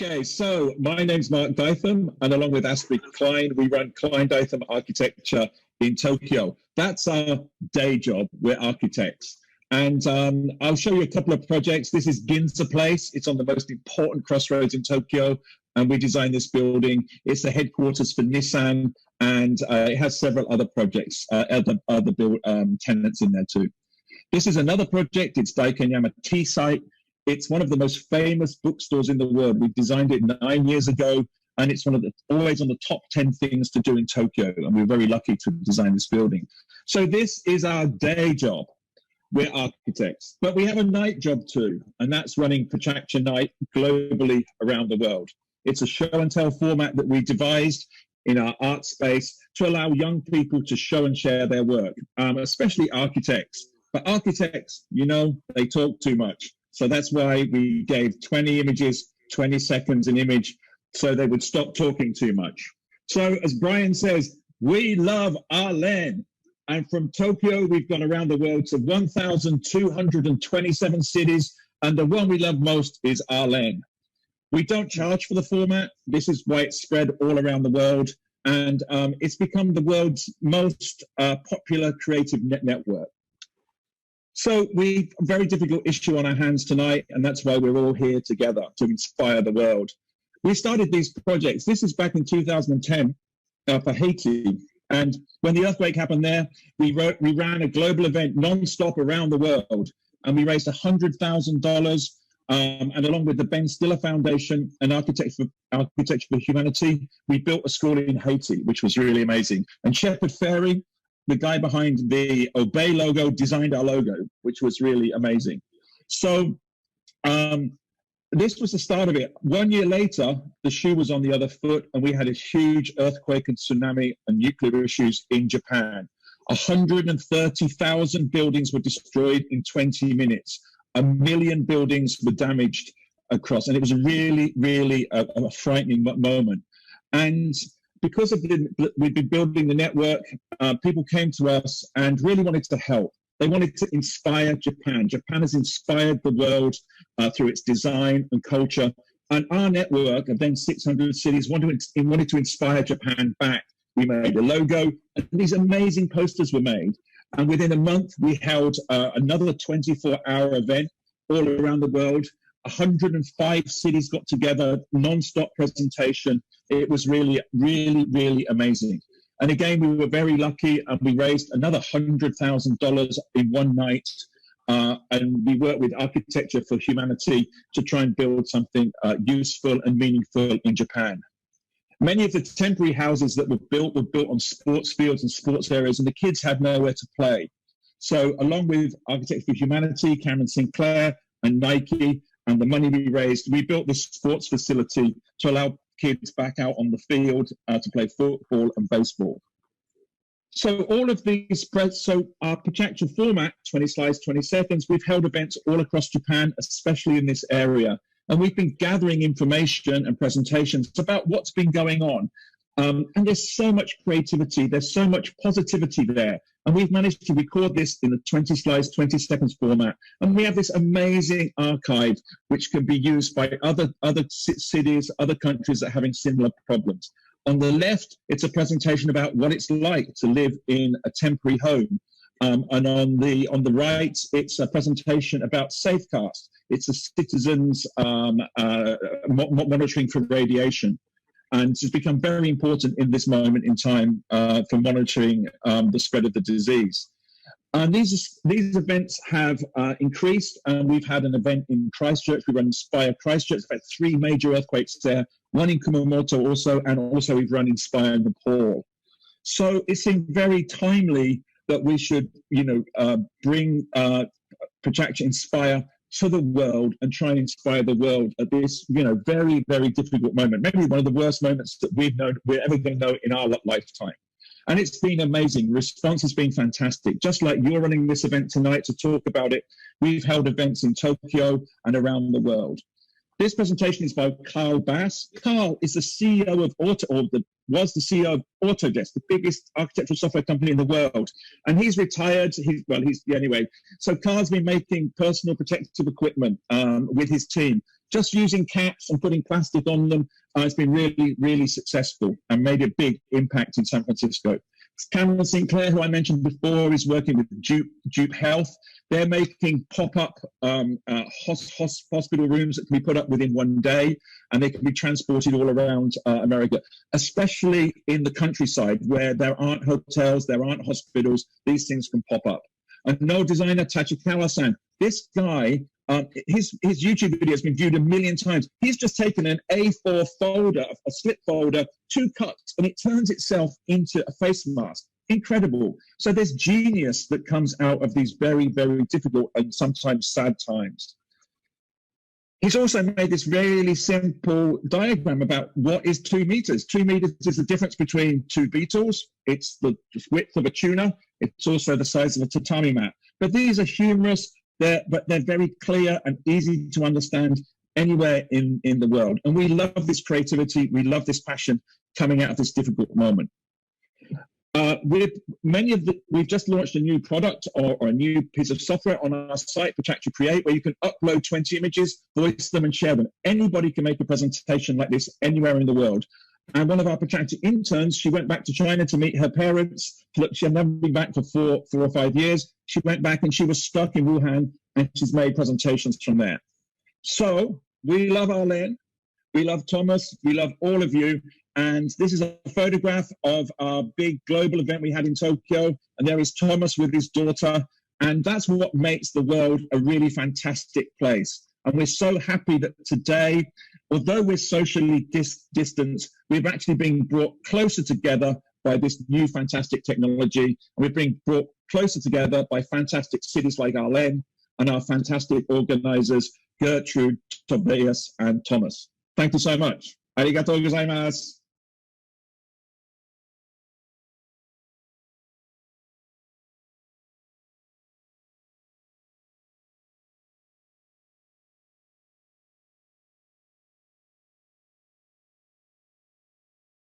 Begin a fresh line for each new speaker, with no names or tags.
Okay, so my name's Mark Dytham, and along with Astrid Klein, we run Klein Dytham Architecture in Tokyo. That's our day job. We're architects. And I'll show you a couple of projects. This is Ginza Place. It's on the most important crossroads in Tokyo, and we designed this building. It's the headquarters for Nissan, and it has several other projects, other tenants in there too. This is another project. It's Daikanyama Tea Site. It's one of the most famous bookstores in the world. We designed it 9 years ago, and it's always on the top 10 things to do in Tokyo, and we're very lucky to design this building. So this is our day job. We're architects, but we have a night job too, and that's running PechaKucha Night globally around the world. It's a show and tell format that we devised in our art space to allow young people to show and share their work, especially architects. But architects, you know, they talk too much. So that's why we gave 20 images, 20 seconds an image, so they would stop talking too much. So as Brian says, we love our land. And from Tokyo, we've gone around the world to 1,227 cities. And the one we love most is our land. We don't charge for the format. This is why it's spread all around the world. And it's become the world's most popular creative network. So we've a very difficult issue on our hands tonight, and that's why we're all here together to inspire the world. We started these projects. This is back in 2010 for Haiti. And when the earthquake happened there, we ran a global event non-stop around the world, and we raised $100,000. And along with the Ben Stiller Foundation and Architecture for Humanity, we built a school in Haiti, which was really amazing. And Shepard Fairey, the guy behind the Obey logo, designed our logo, which was really amazing. So this was the start of it. 1 year later, the shoe was on the other foot, and we had a huge earthquake and tsunami and nuclear issues in Japan. 130,000 buildings were destroyed in 20 minutes. 1 million buildings were damaged across, and it was a really, really a frightening moment. And because we've been building the network, people came to us and really wanted to help. They wanted to inspire Japan. Japan has inspired the world through its design and culture. And our network of then 600 cities wanted to inspire Japan back. We made a logo, and these amazing posters were made. And within a month, we held another 24-hour event all around the world. 105 cities got together, non-stop presentation. It was really, really, really amazing. And again, we were very lucky, and we raised another $100,000 in one night. And we worked with Architecture for Humanity to try and build something useful and meaningful in Japan. Many of the temporary houses that were built on sports fields and sports areas, and the kids had nowhere to play. So along with Architecture for Humanity, Cameron Sinclair and Nike, and the money we raised, we built this sports facility to allow kids back out on the field to play football and baseball. So all of these, so our PechaKucha format, 20 slides, 20 seconds, we've held events all across Japan, especially in this area. And we've been gathering information and presentations about what's been going on. And there's so much creativity, there's so much positivity there. And we've managed to record this in the 20 slides, 20 seconds format. And we have this amazing archive, which can be used by other cities, other countries that are having similar problems. On the left, it's a presentation about what it's like to live in a temporary home. And on the right, it's a presentation about Safecast. It's a citizens monitoring for radiation. And it's become very important in this moment in time for monitoring the spread of the disease. And these events have increased, and we've had an event in Christchurch. We run INSPIRE Christchurch. We've had 3 major earthquakes there, one in Kumamoto also, and also we've run INSPIRE Nepal. So it seemed very timely that we should, bring PechaKucha INSPIRE to the world and try and inspire the world at this, very, very difficult moment. Maybe one of the worst moments that we're ever going to know in our lifetime. And it's been amazing. The response has been fantastic. Just like you're running this event tonight to talk about it, we've held events in Tokyo and around the world. This presentation is by Carl Bass. Carl is the CEO of was the CEO of Autodesk, the biggest architectural software company in the world. And he's retired. Anyway. So Carl's been making personal protective equipment with his team just using caps and putting plastic on them. It's been really, really successful and made a big impact in San Francisco. Cameron Sinclair, who I mentioned before, is working with Duke Health. They're making pop-up hospital rooms that can be put up within one day, and they can be transported all around America, especially in the countryside where there aren't hotels, there aren't hospitals. These things can pop up. And no designer, Tachikawa-san, this guy, his YouTube video has been viewed 1 million times. He's just taken an A4 folder, a slip folder, 2 cuts, and it turns itself into a face mask. Incredible. So there's genius that comes out of these very, very difficult and sometimes sad times. He's also made this really simple diagram about what is 2 meters. 2 meters is the difference between 2 beetles. It's the width of a tuna. It's also the size of a tatami mat. But these are humorous, but they're very clear and easy to understand anywhere in the world. And we love this creativity. We love this passion coming out of this difficult moment. We've just launched a new product or a new piece of software on our site, PechaKucha Create, where you can upload 20 images, voice them and share them. Anybody can make a presentation like this anywhere in the world. And one of our PechaKucha interns, she went back to China to meet her parents. Look, she had never been back for 4 or 5 years. She went back and she was stuck in Wuhan, and she's made presentations from there. So we love Arlene, we love Thomas, we love all of you. And this is a photograph of our big global event we had in Tokyo. And there is Thomas with his daughter. And that's what makes the world a really fantastic place. And we're so happy that today, although we're socially distant, we've actually been brought closer together by this new fantastic technology. And we're being brought closer together by fantastic cities like Arlen and our fantastic organizers, Gertrude, Tobias, and Thomas. Thank you so much. Arigatou gozaimasu.